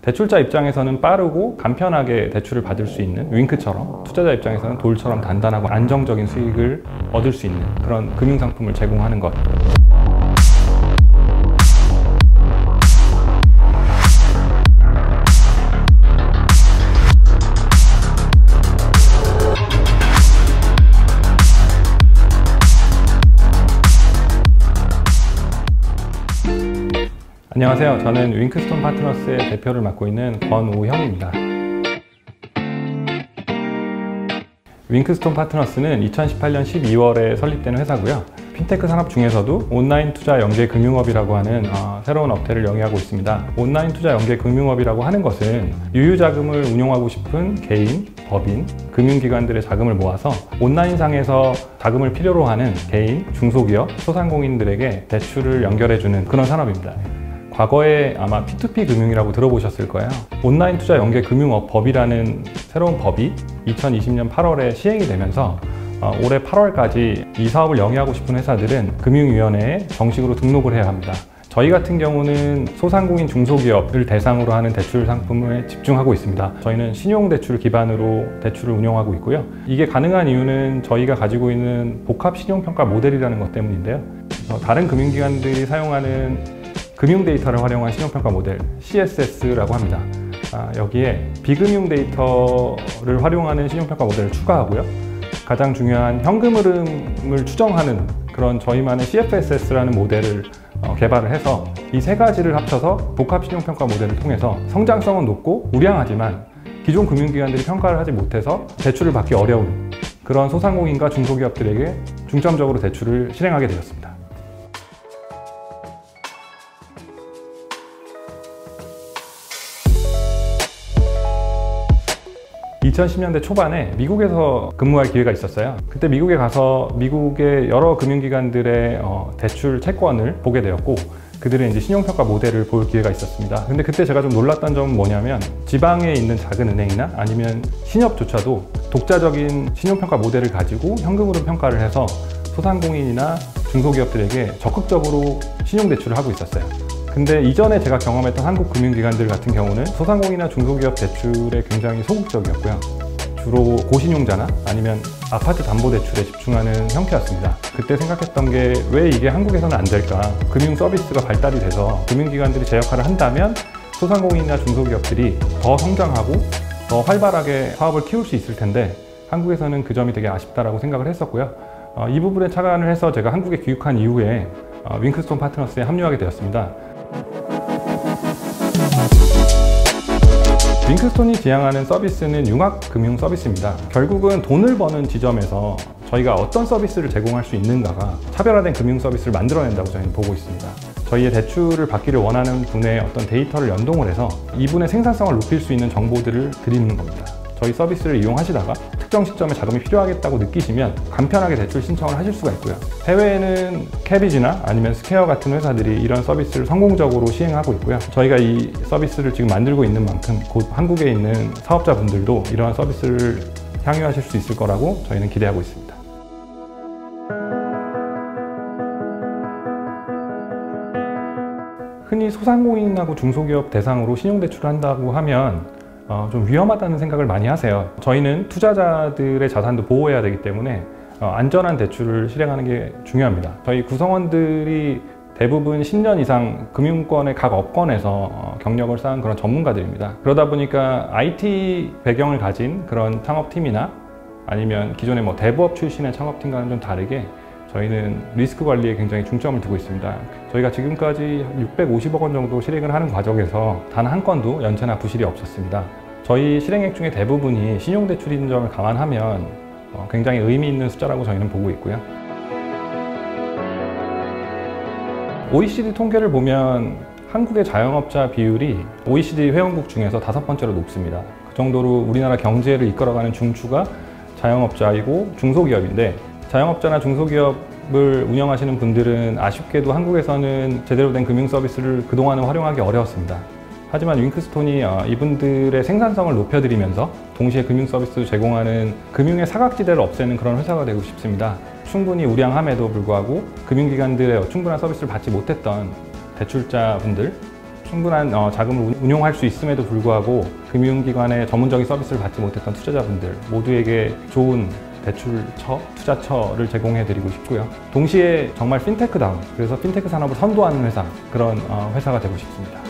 대출자 입장에서는 빠르고 간편하게 대출을 받을 수 있는 윙크처럼, 투자자 입장에서는 돌처럼 단단하고 안정적인 수익을 얻을 수 있는 그런 금융상품을 제공하는 것. 안녕하세요. 저는 윙크스톤 파트너스의 대표를 맡고 있는 권오형입니다. 윙크스톤 파트너스는 2018년 12월에 설립된 회사고요. 핀테크 산업 중에서도 온라인 투자 연계 금융업이라고 하는 새로운 업태를 영위하고 있습니다. 온라인 투자 연계 금융업이라고 하는 것은 유유자금을 운용하고 싶은 개인, 법인, 금융기관들의 자금을 모아서 온라인상에서 자금을 필요로 하는 개인, 중소기업, 소상공인들에게 대출을 연결해주는 그런 산업입니다. 과거에 아마 P2P 금융이라고 들어보셨을 거예요. 온라인 투자 연계 금융업 법이라는 새로운 법이 2020년 8월에 시행이 되면서 올해 8월까지 이 사업을 영위하고 싶은 회사들은 금융위원회에 정식으로 등록을 해야 합니다. 저희 같은 경우는 소상공인 중소기업을 대상으로 하는 대출 상품에 집중하고 있습니다. 저희는 신용대출 기반으로 대출을 운영하고 있고요. 이게 가능한 이유는 저희가 가지고 있는 복합 신용평가 모델이라는 것 때문인데요. 다른 금융기관들이 사용하는 금융 데이터를 활용한 신용평가 모델 CSS라고 합니다. 여기에 비금융 데이터를 활용하는 신용평가 모델을 추가하고요. 가장 중요한 현금 흐름을 추정하는 그런 저희만의 CFSS라는 모델을 개발을 해서 이 세 가지를 합쳐서 복합 신용평가 모델을 통해서 성장성은 높고 우량하지만 기존 금융기관들이 평가를 하지 못해서 대출을 받기 어려운 그런 소상공인과 중소기업들에게 중점적으로 대출을 실행하게 되었습니다. 2010년대 초반에 미국에서 근무할 기회가 있었어요. 그때 미국에 가서 미국의 여러 금융기관들의 대출 채권을 보게 되었고 그들의 이제 신용평가 모델을 볼 기회가 있었습니다. 근데 그때 제가 좀 놀랐던 점은 뭐냐면 지방에 있는 작은 은행이나 아니면 신협조차도 독자적인 신용평가 모델을 가지고 현금으로 평가를 해서 소상공인이나 중소기업들에게 적극적으로 신용대출을 하고 있었어요. 근데 이전에 제가 경험했던 한국 금융기관들 같은 경우는 소상공인이나 중소기업 대출에 굉장히 소극적이었고요. 주로 고신용자나 아니면 아파트 담보대출에 집중하는 형태였습니다. 그때 생각했던 게 왜 이게 한국에서는 안 될까? 금융 서비스가 발달이 돼서 금융기관들이 제 역할을 한다면 소상공인이나 중소기업들이 더 성장하고 더 활발하게 사업을 키울 수 있을 텐데 한국에서는 그 점이 되게 아쉽다라고 생각을 했었고요. 이 부분에 착안을 해서 제가 한국에 귀국한 이후에 윙크스톤 파트너스에 합류하게 되었습니다. 윙크스톤이 지향하는 서비스는 융합금융 서비스입니다. 결국은 돈을 버는 지점에서 저희가 어떤 서비스를 제공할 수 있는가가 차별화된 금융 서비스를 만들어낸다고 저희는 보고 있습니다. 저희의 대출을 받기를 원하는 분의 어떤 데이터를 연동을 해서 이분의 생산성을 높일 수 있는 정보들을 드리는 겁니다. 저희 서비스를 이용하시다가 특정 시점에 자금이 필요하겠다고 느끼시면 간편하게 대출 신청을 하실 수가 있고요. 해외에는 캐비지나 아니면 스퀘어 같은 회사들이 이런 서비스를 성공적으로 시행하고 있고요. 저희가 이 서비스를 지금 만들고 있는 만큼 곧 한국에 있는 사업자분들도 이러한 서비스를 향유하실 수 있을 거라고 저희는 기대하고 있습니다. 흔히 소상공인하고 중소기업 대상으로 신용대출을 한다고 하면 좀 위험하다는 생각을 많이 하세요. 저희는 투자자들의 자산도 보호해야 되기 때문에 안전한 대출을 실행하는 게 중요합니다. 저희 구성원들이 대부분 10년 이상 금융권의 각 업권에서 경력을 쌓은 그런 전문가들입니다. 그러다 보니까 IT 배경을 가진 그런 창업팀이나 아니면 기존의 대부업 출신의 창업팀과는 좀 다르게 저희는 리스크 관리에 굉장히 중점을 두고 있습니다. 저희가 지금까지 650억 원 정도 실행을 하는 과정에서 단 한 건도 연체나 부실이 없었습니다. 저희 실행액 중에 대부분이 신용대출인 점을 감안하면 굉장히 의미 있는 숫자라고 저희는 보고 있고요. OECD 통계를 보면 한국의 자영업자 비율이 OECD 회원국 중에서 5번째로 높습니다. 그 정도로 우리나라 경제를 이끌어가는 중추가 자영업자이고 중소기업인데 자영업자나 중소기업을 운영하시는 분들은 아쉽게도 한국에서는 제대로 된 금융 서비스를 그동안은 활용하기 어려웠습니다. 하지만 윙크스톤이 이분들의 생산성을 높여드리면서 동시에 금융 서비스를 제공하는 금융의 사각지대를 없애는 그런 회사가 되고 싶습니다. 충분히 우량함에도 불구하고 금융기관들의 충분한 서비스를 받지 못했던 대출자분들, 충분한 자금을 운용할 수 있음에도 불구하고 금융기관의 전문적인 서비스를 받지 못했던 투자자분들 모두에게 좋은 대출처, 투자처를 제공해드리고 싶고요. 동시에 정말 핀테크다운, 그래서 핀테크 산업을 선도하는 회사, 그런 회사가 되고 싶습니다.